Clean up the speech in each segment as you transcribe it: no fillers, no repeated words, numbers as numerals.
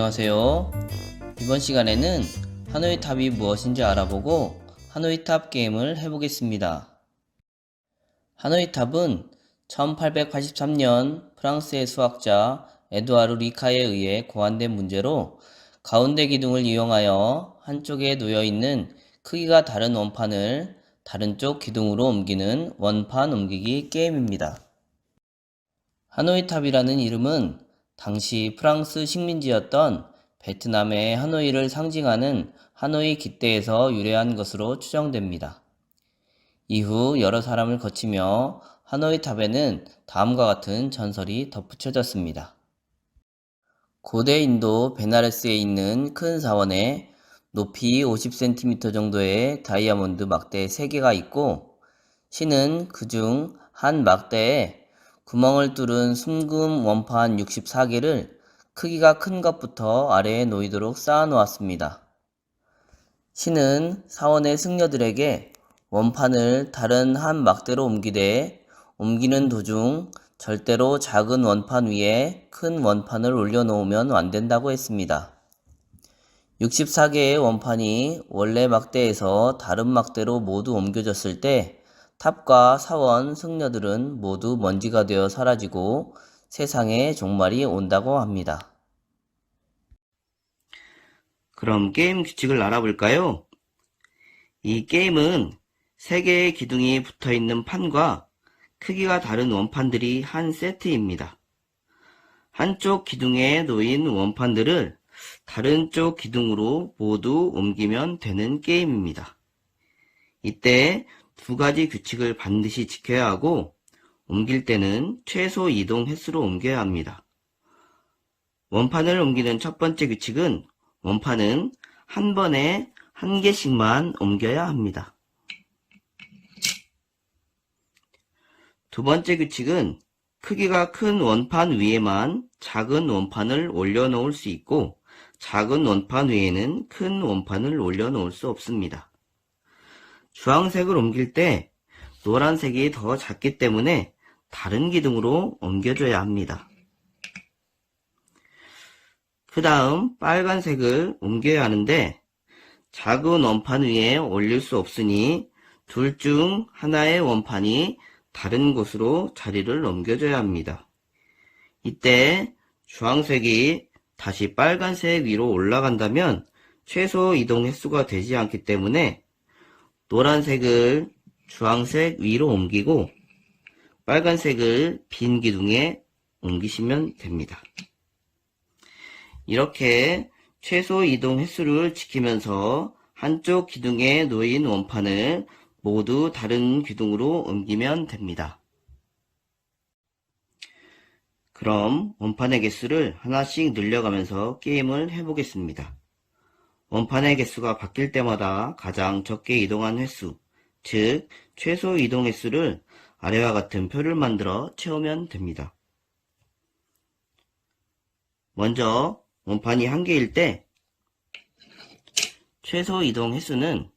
안녕하세요. 이번 시간에는 하노이 탑이 무엇인지 알아보고 하노이 탑 게임을 해보겠습니다. 하노이 탑은 1883년 프랑스의 수학자 에두아르 리카에 의해 고안된 문제로 가운데 기둥을 이용하여 한쪽에 놓여있는 크기가 다른 원판을 다른 쪽 기둥으로 옮기는 원판 옮기기 게임입니다. 하노이 탑이라는 이름은 당시 프랑스 식민지였던 베트남의 하노이를 상징하는 하노이 깃대에서 유래한 것으로 추정됩니다. 이후 여러 사람을 거치며 하노이 탑에는 다음과 같은 전설이 덧붙여졌습니다. 고대 인도 베나레스에 있는 큰 사원에 높이 50cm 정도의 다이아몬드 막대 3개가 있고, 신은 그중 한 막대에 구멍을 뚫은 순금 원판 64개를 크기가 큰 것부터 아래에 놓이도록 쌓아 놓았습니다. 신은 사원의 승려들에게 원판을 다른 한 막대로 옮기되 옮기는 도중 절대로 작은 원판 위에 큰 원판을 올려놓으면 안 된다고 했습니다. 64개의 원판이 원래 막대에서 다른 막대로 모두 옮겨졌을 때 탑과 사원, 승려들은 모두 먼지가 되어 사라지고 세상에 종말이 온다고 합니다. 그럼 게임 규칙을 알아볼까요? 이 게임은 3개의 기둥이 붙어있는 판과 크기가 다른 원판들이 한 세트입니다. 한쪽 기둥에 놓인 원판들을 다른 쪽 기둥으로 모두 옮기면 되는 게임입니다. 이때 2가지 규칙을 반드시 지켜야 하고, 옮길 때는 최소 이동 횟수로 옮겨야 합니다. 원판을 옮기는 첫 번째 규칙은 원판은 한 번에 1개씩만 옮겨야 합니다. 두 번째 규칙은 크기가 큰 원판 위에만 작은 원판을 올려놓을 수 있고, 작은 원판 위에는 큰 원판을 올려놓을 수 없습니다. 주황색을 옮길 때 노란색이 더 작기 때문에 다른 기둥으로 옮겨줘야 합니다. 그 다음 빨간색을 옮겨야 하는데 작은 원판 위에 올릴 수 없으니 둘 중 하나의 원판이 다른 곳으로 자리를 옮겨줘야 합니다. 이때 주황색이 다시 빨간색 위로 올라간다면 최소 이동 횟수가 되지 않기 때문에 노란색을 주황색 위로 옮기고 빨간색을 빈 기둥에 옮기시면 됩니다. 이렇게 최소 이동 횟수를 지키면서 한쪽 기둥에 놓인 원판을 모두 다른 기둥으로 옮기면 됩니다. 그럼 원판의 개수를 하나씩 늘려가면서 게임을 해보겠습니다. 원판의 개수가 바뀔 때마다 가장 적게 이동한 횟수, 즉 최소 이동 횟수를 아래와 같은 표를 만들어 채우면 됩니다. 먼저 원판이 1개일 때 최소 이동 횟수는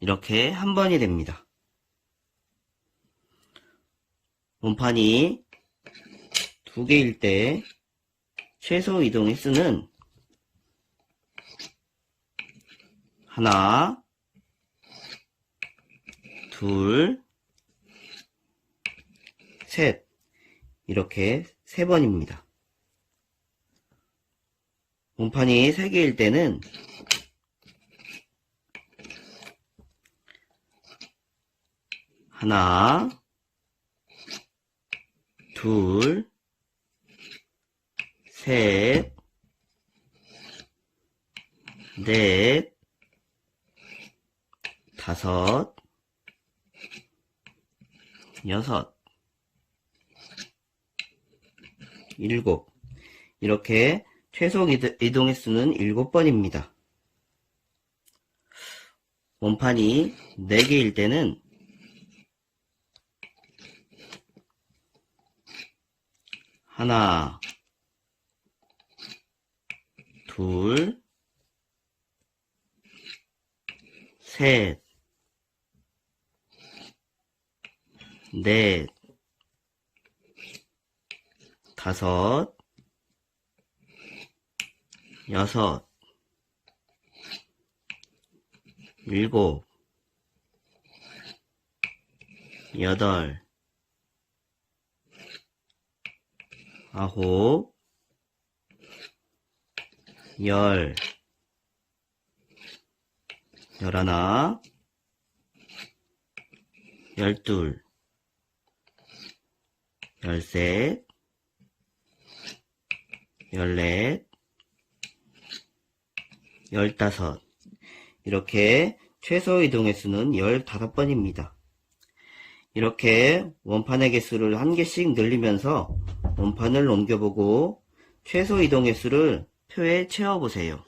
이렇게 한 번이 됩니다. 원판이 2개일 때 최소 이동 횟수는 하나, 둘, 셋, 이렇게 3번입니다. 원판이 3개일 때는 하나, 둘, 셋, 넷, 5, 6, 7, 이렇게 최소 이동 횟수는 7번입니다. 원판이 4개일 때는 하나, 둘, 셋, 넷, 5, 여섯, 일곱, 여덟, 아홉, 열, 열하나, 열둘, 열셋, 열넷, 열다섯. 이렇게 최소 이동의 수는 15번입니다. 이렇게 원판의 개수를 한 개씩 늘리면서 원판을 옮겨보고 최소 이동의 수를 표에 채워보세요.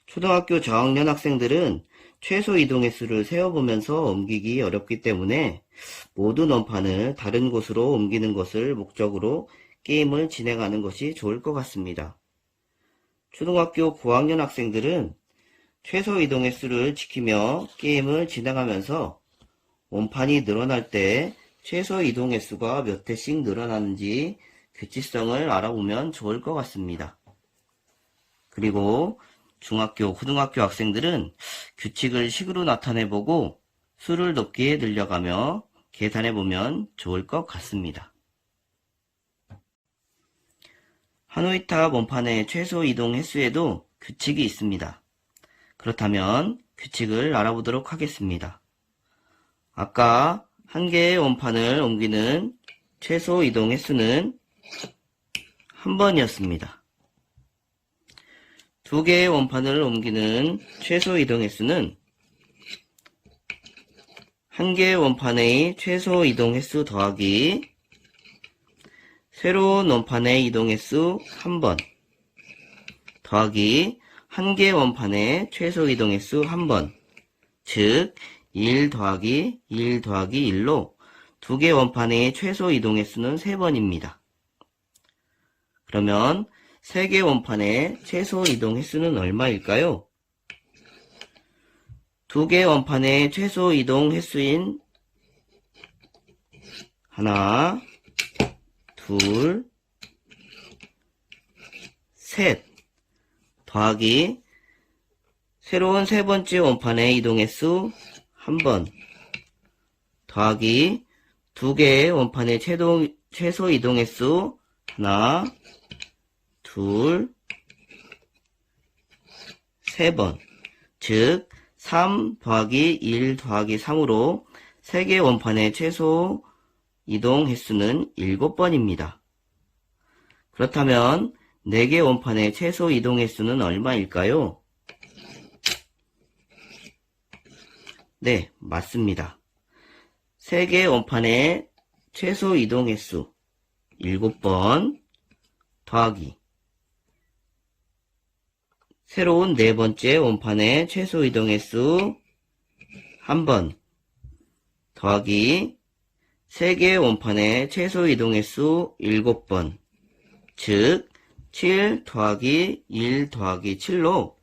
초등학교 저학년 학생들은 최소 이동의 수를 세어보면서 옮기기 어렵기 때문에 모든 원판을 다른 곳으로 옮기는 것을 목적으로 게임을 진행하는 것이 좋을 것 같습니다. 초등학교 고학년 학생들은 최소 이동의 수를 지키며 게임을 진행하면서 원판이 늘어날 때 최소 이동의 수가 몇 회씩 늘어나는지 규칙성을 알아보면 좋을 것 같습니다. 그리고 중학교, 고등학교 학생들은 규칙을 식으로 나타내보고 수를 높게 늘려가며 계산해보면 좋을 것 같습니다. 하노이탑 원판의 최소 이동 횟수에도 규칙이 있습니다. 그렇다면 규칙을 알아보도록 하겠습니다. 아까 한 개의 원판을 옮기는 최소 이동 횟수는 한 번이었습니다. 두 개의 원판을 옮기는 최소 이동 횟수는 한 개의 원판의 최소 이동 횟수 더하기 새로운 원판의 이동 횟수 한 번 더하기 한 개의 원판의 최소 이동 횟수 한 번, 즉 1 더하기 1 더하기 1로 두 개의 원판의 최소 이동 횟수는 3번입니다. 그러면 세 개의 원판의 최소 이동 횟수는 얼마일까요? 두 개의 원판의 최소 이동 횟수인 하나, 둘, 셋 더하기 새로운 세 번째 원판의 이동 횟수 한 번 더하기 두 개의 원판의 최소 이동 횟수 하나, 둘, 세 번, 즉 3 더하기 1 더하기 3으로 세 개의 원판의 최소 이동 횟수는 7번입니다. 그렇다면 4개 원판의 최소 이동 횟수는 얼마일까요? 네, 맞습니다. 3개 원판의 최소 이동 횟수 7번 더하기 새로운 네 번째 원판의 최소 이동 횟수 1번 더하기 3개의 원판의 최소 이동 횟수 7번, 즉 7 더하기 1 더하기 7로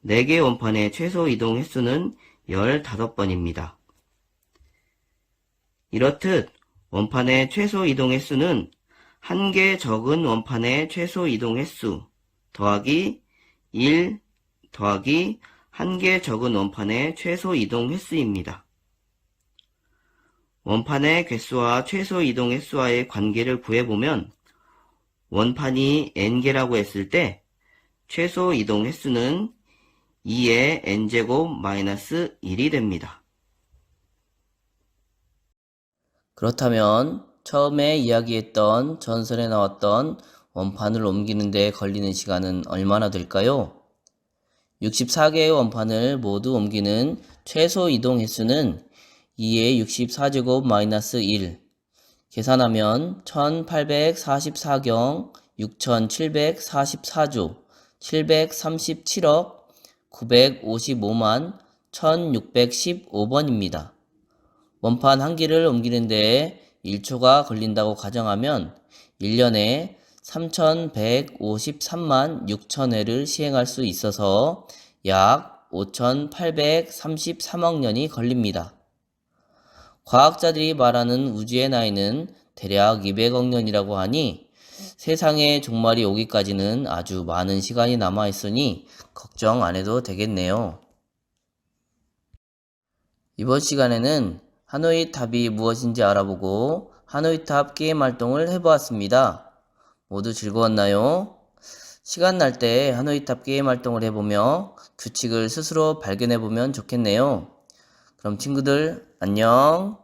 4개의 원판의 최소 이동 횟수는 15번입니다. 이렇듯 원판의 최소 이동 횟수는 한 개 적은 원판의 최소 이동 횟수 더하기 1 더하기 한 개 적은 원판의 최소 이동 횟수입니다. 원판의 개수와 최소 이동 횟수와의 관계를 구해보면 원판이 n개라고 했을 때 최소 이동 횟수는 2의 n제곱 마이너스 1이 됩니다. 그렇다면 처음에 이야기했던 전설에 나왔던 원판을 옮기는 데 걸리는 시간은 얼마나 될까요? 64개의 원판을 모두 옮기는 최소 이동 횟수는 2의 64제곱 마이너스 1 계산하면 1844경 6744조 737억 955만 1615번입니다. 원판 한 개를 옮기는 데 1초가 걸린다고 가정하면 1년에 3153만 6천회를 시행할 수 있어서 약 5833억 년이 걸립니다. 과학자들이 말하는 우주의 나이는 대략 200억 년이라고 하니 세상의 종말이 오기까지는 아주 많은 시간이 남아 있으니 걱정 안 해도 되겠네요. 이번 시간에는 하노이 탑이 무엇인지 알아보고 하노이 탑 게임 활동을 해보았습니다. 모두 즐거웠나요? 시간 날 때 하노이 탑 게임 활동을 해보며 규칙을 스스로 발견해보면 좋겠네요. 그럼 친구들 안녕.